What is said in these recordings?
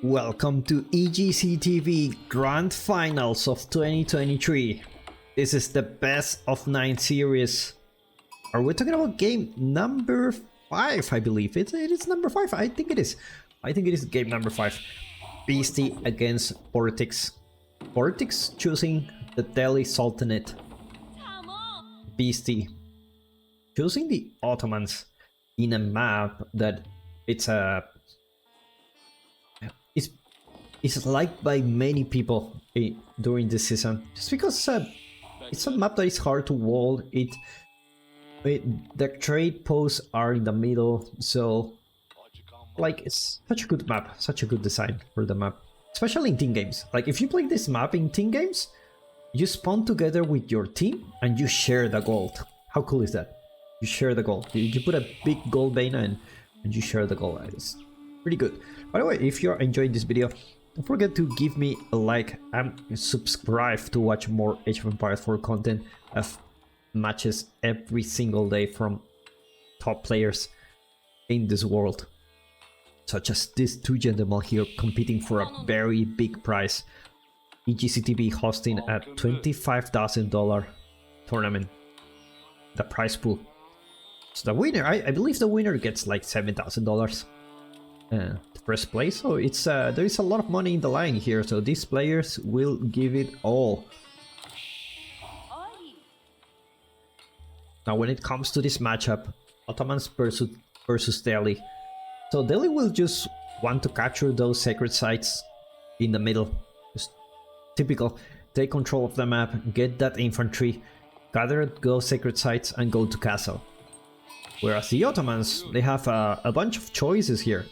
Welcome to EGC TV Grand Finals of 2023. This is the best of 9 series. Are we talking about game number 5? I believe it is number 5. I think it is. I think it is game number 5. Beasty against VortiX. VortiX choosing the Delhi Sultanate. Beasty choosing the Ottomans in a map that it's liked by many people during this season, just because it's a map that is hard to wall. The trade posts are in the middle, so like it's such a good map, such a good design for the map, especially in team games. Like if you play this map in team games, you spawn together with your team and you share the gold. How cool is that? You share the gold. You put a big gold vein and you share the gold. It's pretty good. By the way, if you're enjoying this video, don't forget to give me a like and subscribe to watch more Age of Empires 4 content of matches every single day from top players in this world, such as these two gentlemen here competing for a very big prize. EGC TV hosting a $25,000 tournament, the prize pool. So the winner, I believe the winner gets like $7,000. The first place, so it's there is a lot of money in the line here, so these players will give it all. Now when it comes to this matchup, Ottomans versus Delhi, so Delhi will just want to capture those sacred sites in the middle. Just typical, take control of the map, get that infantry, gather those sacred sites and go to castle. Whereas the Ottomans, they have a bunch of choices here.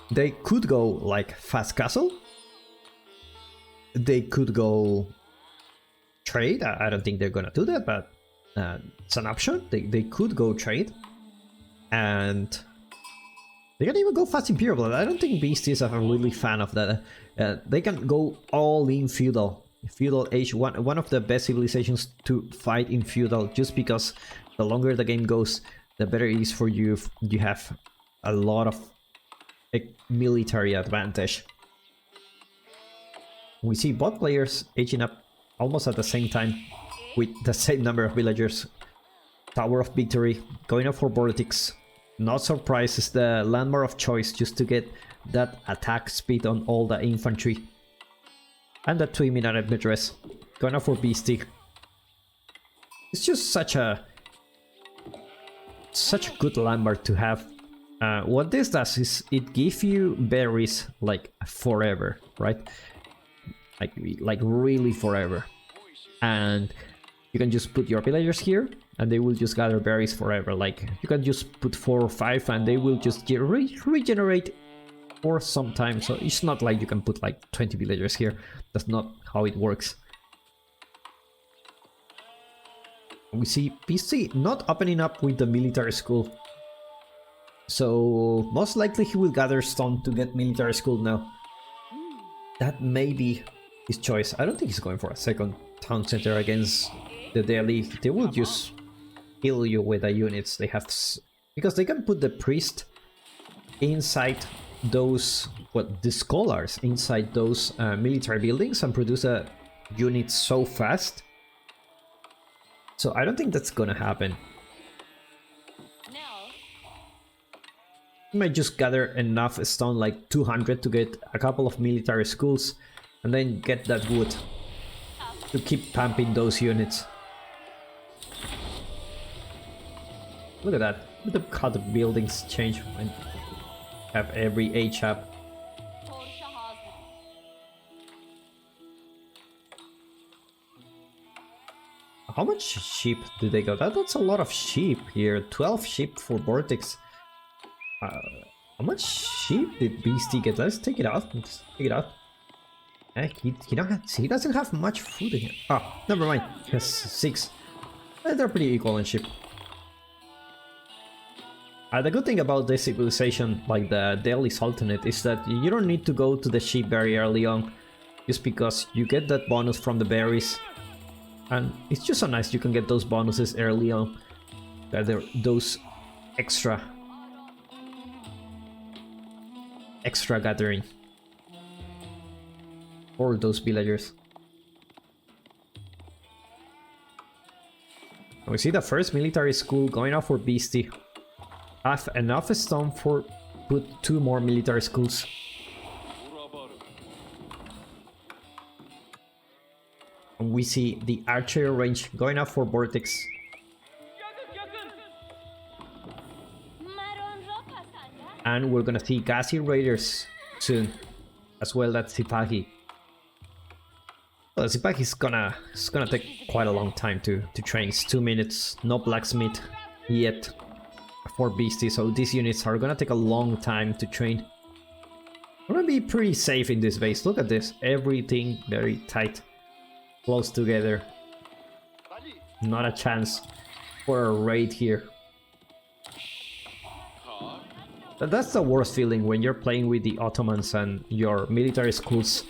They could go like fast castle. They could go trade. I don't think they're gonna do that, but it's an option. They could go trade, and they can even go fast imperial. But I don't think Beasty is a really fan of that. They can go all in feudal age. One of the best civilizations to fight in feudal, just because the longer the game goes, the better it is for you. You have a lot of military advantage. We see both players aging up almost at the same time with the same number of villagers. Tower of Victory going up for VortiX. Not surprised, it's the landmark of choice just to get that attack speed on all the infantry. And the 2-minute address going up for Beasty. It's just such a good landmark to have. What this does is it gives you berries like forever, right? Like really forever. And you can just put your villagers here and they will just gather berries forever. Like you can just put 4 or 5 and they will just regenerate for some time. So it's not like you can put like 20 villagers here. That's not how it works. We see PC not opening up with the military school. So most likely he will gather stone to get military school now. That may be his choice. I don't think he's going for a second town center against the Delhi. They will just kill you with the units they have, because they can put the priest inside those, the scholars inside those military buildings and produce a unit so fast. So I don't think that's gonna happen. You might just gather enough stone, like 200, to get a couple of military schools and then get that wood to keep pumping those units. Look at that. Look at how the buildings change when you have every age up. How much sheep do they go? That's a lot of sheep here. 12 sheep for VortiX. How much sheep did Beasty get? Let's take it out. Let's take it out. He doesn't have much food in here. Oh, never mind. He has 6. They're pretty equal in sheep. The good thing about this civilization, like the Delhi Sultanate, is that you don't need to go to the sheep very early on, just because you get that bonus from the berries. And it's just so nice you can get those bonuses early on. Those extra extra gathering for those villagers. We see the first military school going out for Beasty. Have enough stone for put 2 more military schools. And we see the archery range going out for VortiX. And we're gonna see gassy raiders soon, as well as Sipahi. Well, Sipahi is gonna take quite a long time to train. It's 2 minutes, no blacksmith yet for Beasty, so these units are gonna take a long time to train. I'm gonna be pretty safe in this base. Look at this, everything very tight, close together. Not a chance for a raid here. That's the worst feeling when you're playing with the Ottomans and your military schools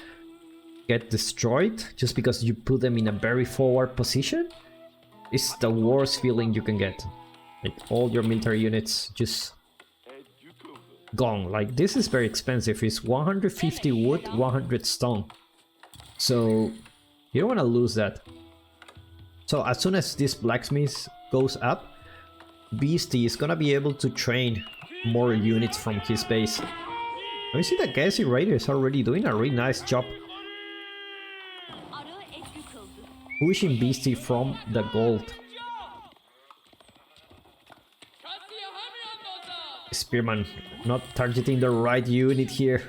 get destroyed just because you put them in a very forward position. It's the worst feeling you can get. Like all your military units just gone. Like this is very expensive. It's 150 wood, 100 stone. So you don't want to lose that. So as soon as this blacksmith goes up, Beasty is gonna be able to train more units from his base. We see the gassy raiders already doing a really nice job pushing Beasty from the gold. Spearman not targeting the right unit here.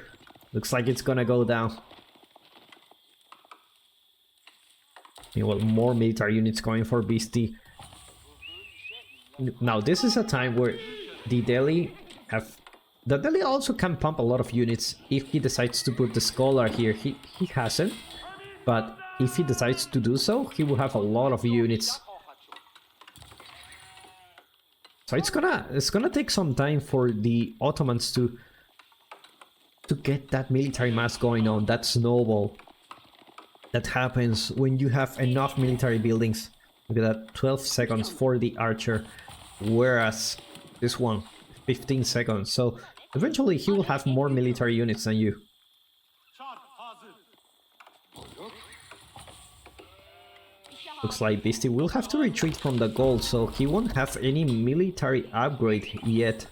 Looks like it's gonna go down. Meanwhile, more military units going for Beasty. Now this is a time where the Delhi also can pump a lot of units if he decides to put the scholar here. He hasn't, but if he decides to do so, he will have a lot of units. So it's gonna take some time for the Ottomans to get that military mass going on, that snowball that happens when you have enough military buildings. Look at that, 12 seconds for the archer, whereas this one 15 seconds. So eventually he will have more military units than you. Looks like Beasty will have to retreat from the gold, so he won't have any military upgrade yet.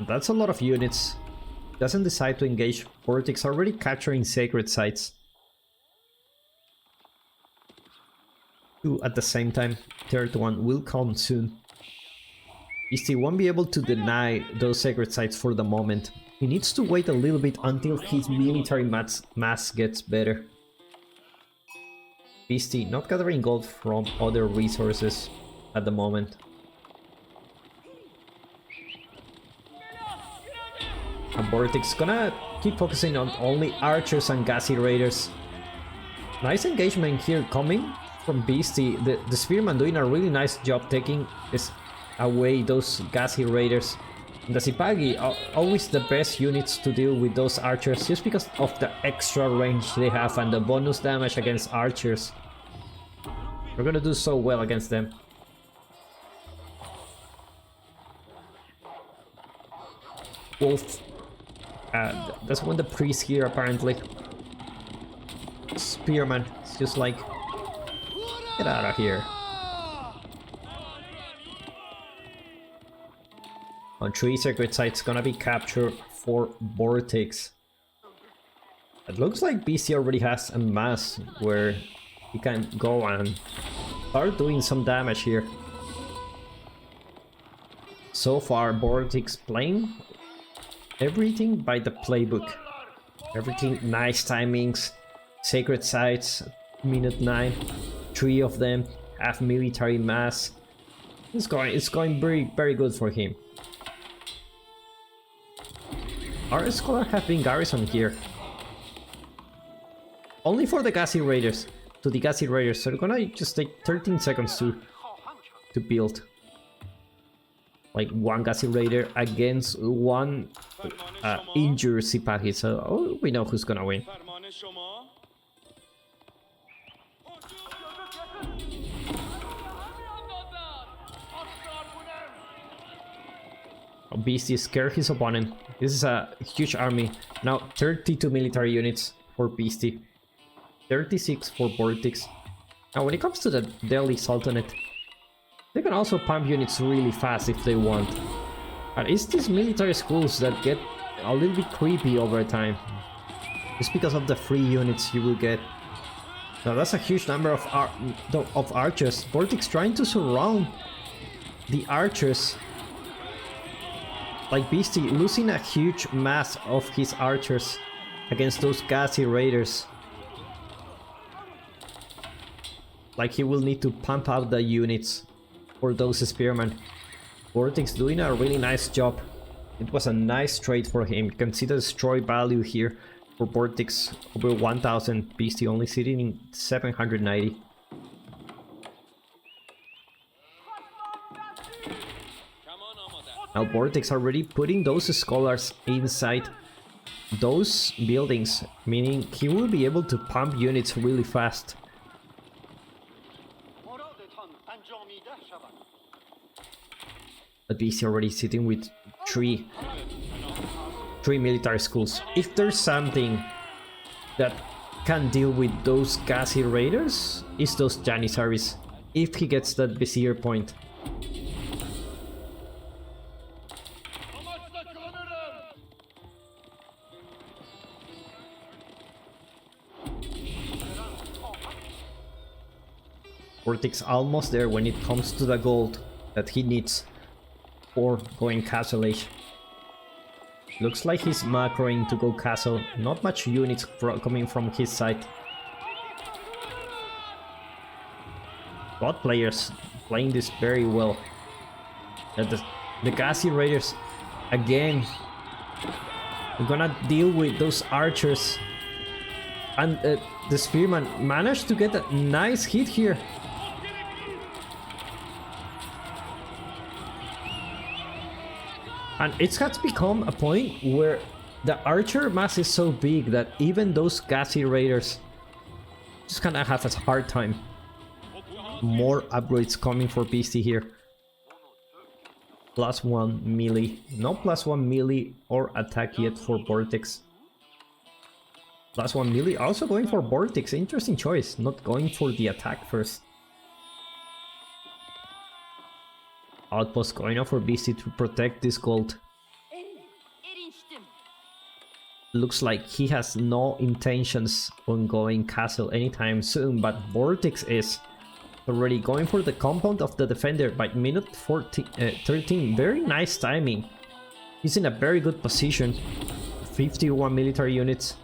That's a lot of units. Doesn't decide to engage. VortiX already capturing sacred sites. 2 at the same time. Third one will come soon. Beasty won't be able to deny those sacred sites for the moment. He needs to wait a little bit until his military mass gets better. Beasty not gathering gold from other resources at the moment. And VortiX gonna keep focusing on only archers and gassy raiders. Nice engagement here coming from Beasty. The Spearman doing a really nice job taking away those gassy raiders. And the Sipagi are always the best units to deal with those archers just because of the extra range they have and the bonus damage against archers. We're gonna do so well against them. Wolf. That's one of the priests here apparently. Spearman. It's just like, get out of here. On 3 sacred sites gonna be captured for VortiX. It looks like Beasty already has a mass where he can go and start doing some damage here. So far, VortiX playing everything by the playbook. Everything, nice timings, sacred sites, minute 9, 3 of them have military mass. It's going very good for him. Our scholar have been garrisoned here. Only for the gassy raiders. To the gassy raiders, so they're gonna just take 13 seconds to build. Like one gassy raider against one injured Sipahi, so we know who's gonna win. Beasty scared his opponent. This is a huge army. Now 32 military units for Beasty. 36 for VortiX. Now when it comes to the Delhi Sultanate, they can also pump units really fast if they want. And it's these military schools that get a little bit creepy over time. Just because of the free units you will get. Now that's a huge number of archers. VortiX trying to surround the archers. Like Beasty losing a huge mass of his archers against those gassy raiders. Like he will need to pump out the units for those spearmen. VortiX doing a really nice job. It was a nice trade for him. You can see the destroy value here for VortiX over 1000. Beasty only sitting in 790. Now VortiX already putting those scholars inside those buildings, meaning he will be able to pump units really fast. But Beasty already sitting with three military schools. If there's something that can deal with those gassy raiders, it's those Janissaries. If he gets that Vizier point. VortiX almost there when it comes to the gold that he needs for going Castle Age. Looks like he's macroing to go Castle. Not much units coming from his side. Bot players playing this very well. The gassy raiders again. We're gonna deal with those archers. And the spearman managed to get a nice hit here. And it has become a point where the archer mass is so big that even those gassy raiders just kind of have a hard time. More upgrades coming for Beasty here. +1 melee. No +1 melee or attack yet for VortiX. +1 melee also going for VortiX. Interesting choice. Not going for the attack first. Outpost going up for Beasty to protect this gold. Looks like he has no intentions on going castle anytime soon, but VortiX is already going for the compound of the defender by minute 13. Very nice timing. He's in a very good position. 51 military units.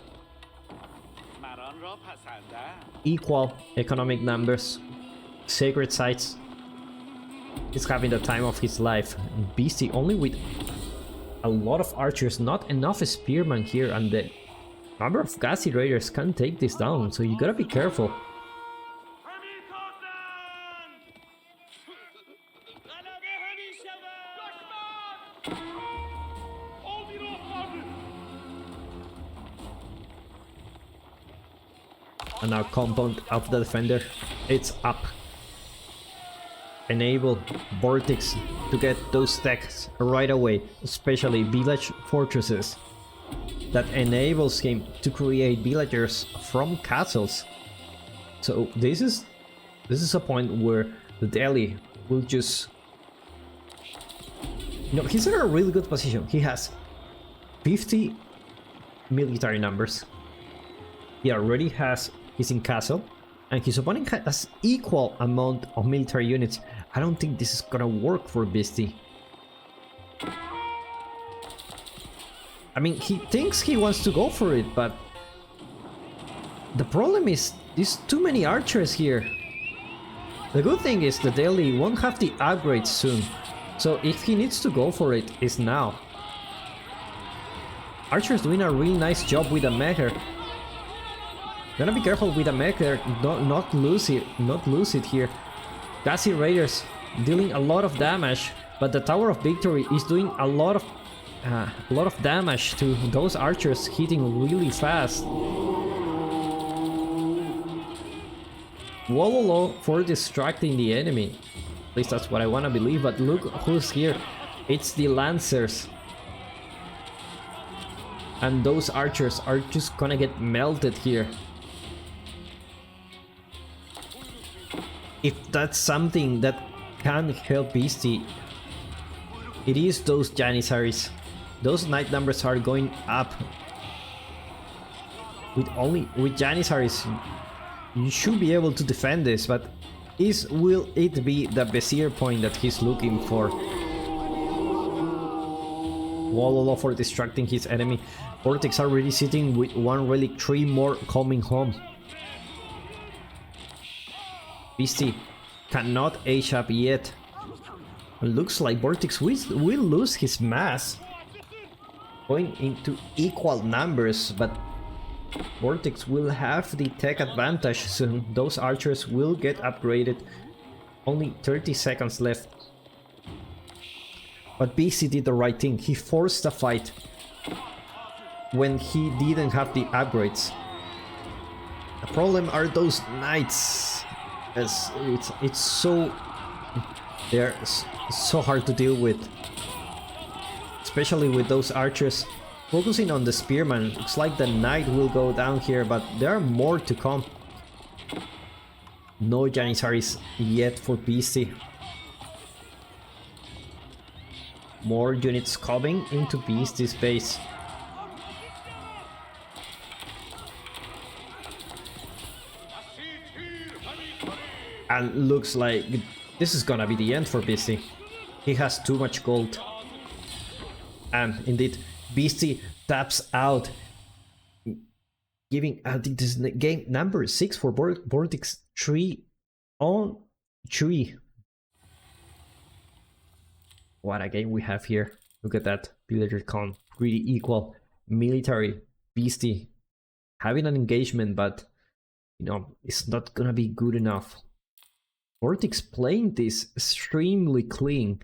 Equal economic numbers. Sacred sites. He's having the time of his life. Beasty only with a lot of archers, not enough spearmen here, and the number of gassy raiders can take this down, so you gotta be careful. And our compound of the defender, it's up. Enable VortiX to get those techs right away, especially village fortresses. That enables him to create villagers from castles. So this is a point where the Delhi will just... You know, he's in a really good position. He has 50 military numbers. He already has his in castle, and his opponent has equal amount of military units. I don't think this is gonna work for Beasty. I mean, he thinks he wants to go for it, but the problem is there's too many archers here. The good thing is the Delhi won't have the upgrades soon, so if he needs to go for it, it's now. Archer's doing a really nice job with the meter. Gonna be careful with the mech there, not lose it here. Gassy Raiders dealing a lot of damage, but the Tower of Victory is doing a lot of damage to those archers, hitting really fast. Wololo for distracting the enemy. At least that's what I wanna believe, but look who's here. It's the Lancers. And those archers are just gonna get melted here. If that's something that can help Beasty, it is those Janissaries. Those knight numbers are going up. With Janissaries, you should be able to defend this, but will it be the Vizier point that he's looking for? Wololo for distracting his enemy. VortiX already sitting with one relic, 3 more coming home. Beasty cannot age up yet. Looks like VortiX will lose his mass, going into equal numbers, but VortiX will have the tech advantage soon. Those archers will get upgraded. Only 30 seconds left. But Beasty did the right thing. He forced the fight when he didn't have the upgrades. The problem are those knights. It's so... they're so hard to deal with. Especially with those archers. Focusing on the spearman, looks like the knight will go down here, but there are more to come. No Janissaries yet for Beasty. More units coming into Beasty's base. And looks like this is gonna be the end for Beasty. He has too much gold. And indeed, Beasty taps out, giving this game number 6 for VortiX, 3 on 3. What a game we have here. Look at that. Villager Con, pretty equal. Military, Beasty having an engagement, but you know, it's not gonna be good enough. VortiX playing this extremely clean.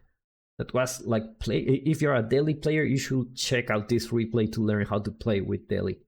That was like if you're a Delhi player, you should check out this replay to learn how to play with Delhi.